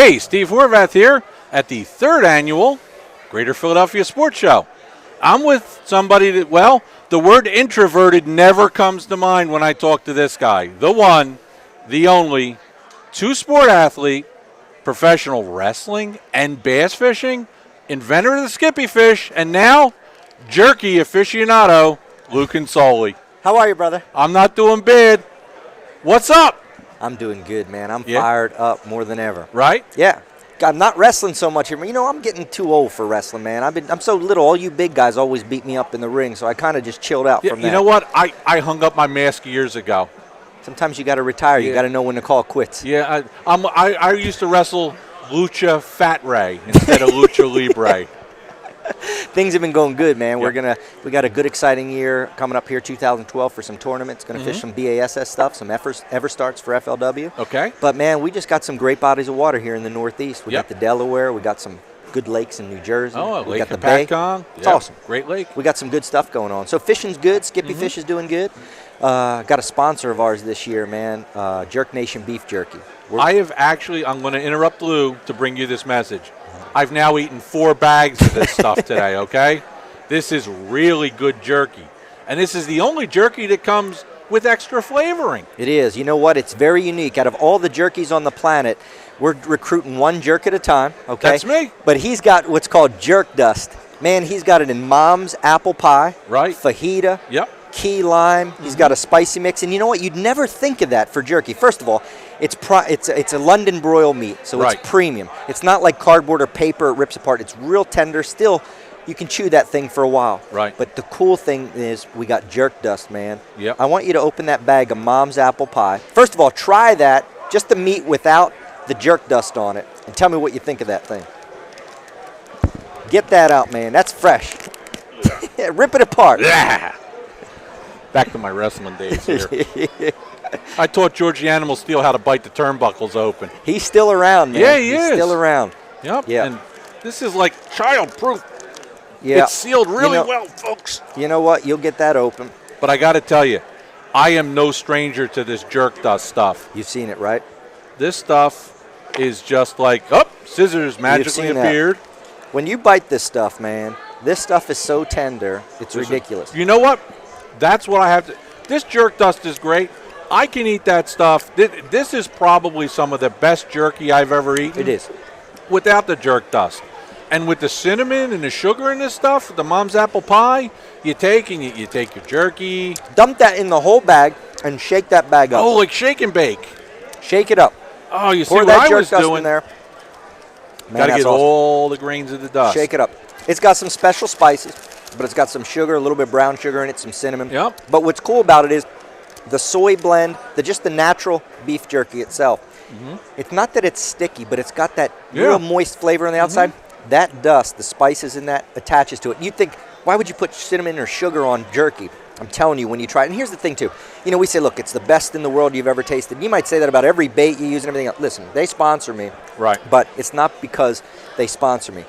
Hey, Steve Horvath here at the 3rd annual Greater Philadelphia Sports Show. I'm with somebody that, well, the word introverted never comes to mind when I talk to this guy. The one, the only, two-sport athlete, professional wrestling and bass fishing, inventor of the Skippy fish, and now jerky aficionado, Luke Insoli. How are you, brother? I'm not doing bad. What's up? I'm doing good, man. I'm fired up more than ever. Right? Yeah. I'm not wrestling so much here. You know, I'm getting too old for wrestling, man. I'm so little. All you big guys always beat me up in the ring, so I kind of just chilled out from that. You know what? I hung up my mask years ago. Sometimes you got to retire. You got to know when to call quits. Yeah, I used to wrestle Lucha Fat Ray instead of Lucha Libre. Things have been going good, man. We got a good, exciting year coming up here, 2012, for some tournaments. Going to fish some BASS stuff, some ever starts for FLW. Okay. But man, we just got some great bodies of water here in the Northeast. We got the Delaware. We got some good lakes in New Jersey. Oh, we Lake got the Bay. It's awesome. Great lake. We got some good stuff going on. So fishing's good. Skippy Fish is doing good. Got a sponsor of ours this year, man. Jerk Nation Beef Jerky. I'm going to interrupt Lou to bring you this message. I've now eaten 4 bags of this stuff today, okay? This is really good jerky. And this is the only jerky that comes with extra flavoring. It is. You know what? It's very unique. Out of all the jerkies on the planet, we're recruiting one jerk at a time, okay? That's me. But he's got what's called jerk dust. Man, he's got it in Mom's apple pie, right? Fajita, yep. Key lime. He's got a spicy mix. And you know what? You'd never think of that for jerky. First of all, it's a London broil meat, so it's premium. It's not like cardboard or paper. It rips apart. It's real tender. Still, you can chew that thing for a while. Right. But the cool thing is we got jerk dust, man. Yep. I want you to open that bag of Mom's apple pie. First of all, try that, just the meat without the jerk dust on it, and tell me what you think of that thing. Get that out, man. That's fresh. Rip it apart. Yeah. Back to my wrestling days here. I taught George the Animal Steel how to bite the turnbuckles open. He's still around, man. Yeah, He's still around. Yep. Yeah. And this is like child-proof. Yeah. It's sealed really well, folks. You know what? You'll get that open. But I got to tell you, I am no stranger to this jerk dust stuff. You've seen it, right? This stuff is just like, scissors magically appeared. When you bite this stuff, man, this stuff is so tender, it's ridiculous. You know what? That's what I have to. This jerk dust is great. I can eat that stuff. This is probably some of the best jerky I've ever eaten. It is. Without the jerk dust. And with the cinnamon and the sugar in this stuff, the Mom's apple pie, you take your jerky. Dump that in the whole bag and shake that bag up. Oh, like shake and bake. Shake it up. Oh, you see Pour what that I jerk was dust doing. in there. Got to get all the grains of the dust. Shake it up. It's got some special spices, but it's got some sugar, a little bit of brown sugar in it, some cinnamon. Yep. But what's cool about it is the soy blend, just the natural beef jerky itself. It's not that it's sticky, but it's got that real moist flavor on the outside. That dust, the spices in that attaches to it. You'd think, why would you put cinnamon or sugar on jerky? I'm telling you, when you try it. And here's the thing, too. You know, we say, look, it's the best in the world you've ever tasted. You might say that about every bait you use and everything else. Listen, they sponsor me. Right. But it's not because they sponsor me.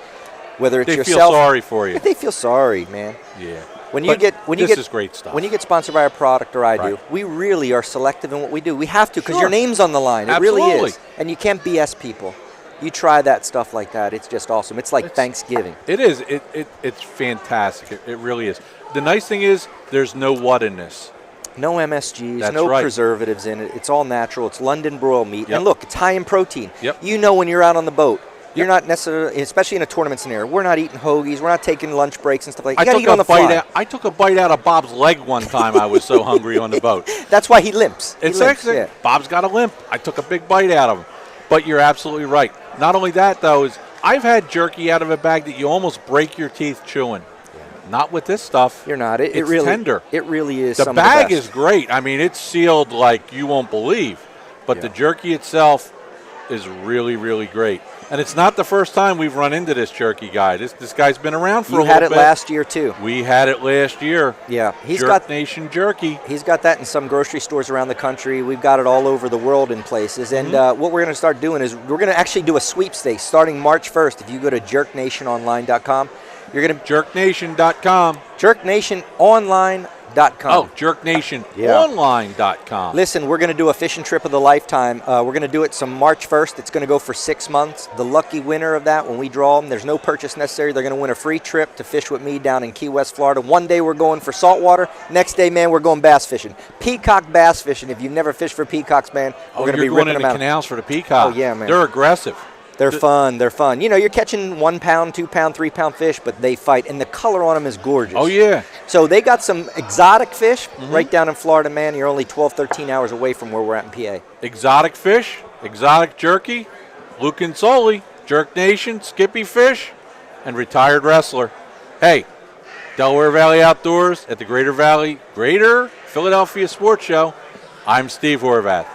Whether it's they yourself. They feel sorry for you. They feel sorry, man. Yeah. This is great stuff. When you get sponsored by a product, or I do, we really are selective in what we do. We have to, because your name's on the line. It really is. And you can't BS people. You try that stuff like that, it's just awesome. It's like Thanksgiving. It is. It's fantastic. It really is. The nice thing is there's no what in this. No MSGs, preservatives in it. It's all natural. It's London broil meat. Yep. And look, it's high in protein. Yep. You know when you're out on the boat. You're not necessarily, especially in a tournament scenario, we're not eating hoagies. We're not taking lunch breaks and stuff like that. You got to eat on the fly. I took a bite out of Bob's leg one time. I was so hungry on the boat. That's why he limps. Bob's got a limp. I took a big bite out of him. But you're absolutely right. Not only that, though, is I've had jerky out of a bag that you almost break your teeth chewing. Not with this stuff. You're not. It's really tender. It really is. The bag is great. I mean, it's sealed like you won't believe. But the jerky itself is really, really great. And it's not the first time we've run into this jerky guy. This guy's been around for a little bit. You had it last year, too. We had it last year. Yeah. Jerk Nation Jerky. He's got that in some grocery stores around the country. We've got it all over the world in places. And what we're going to start doing is we're going to actually do a sweepstakes starting March 1st. If you go to jerknationonline.com, you're going to... Jerknation.com. Jerknationonline.com. jerknationonline.com. Oh, jerknationonline.com. Listen, we're going to do a fishing trip of the lifetime. We're going to do it some March 1st. It's going to go for 6 months. The lucky winner of that, when we draw them, there's no purchase necessary. They're going to win a free trip to fish with me down in Key West, Florida. One day we're going for saltwater. Next day, man, we're going bass fishing. Peacock bass fishing. If you've never fished for peacocks, man, we're going to be ripping them out. Canals for the peacock. Oh, yeah, man. They're aggressive. They're fun. They're fun. You know, you're catching 1 pound, 2 pound, 3 pound fish, but they fight, and the color on them is gorgeous. Oh, yeah. So they got some exotic fish right down in Florida, man. You're only 12, 13 hours away from where we're at in PA. Exotic fish, exotic jerky, Luke and Soli, Jerk Nation, Skippy Fish, and retired wrestler. Hey, Delaware Valley Outdoors at the Greater Philadelphia Sports Show. I'm Steve Horvath.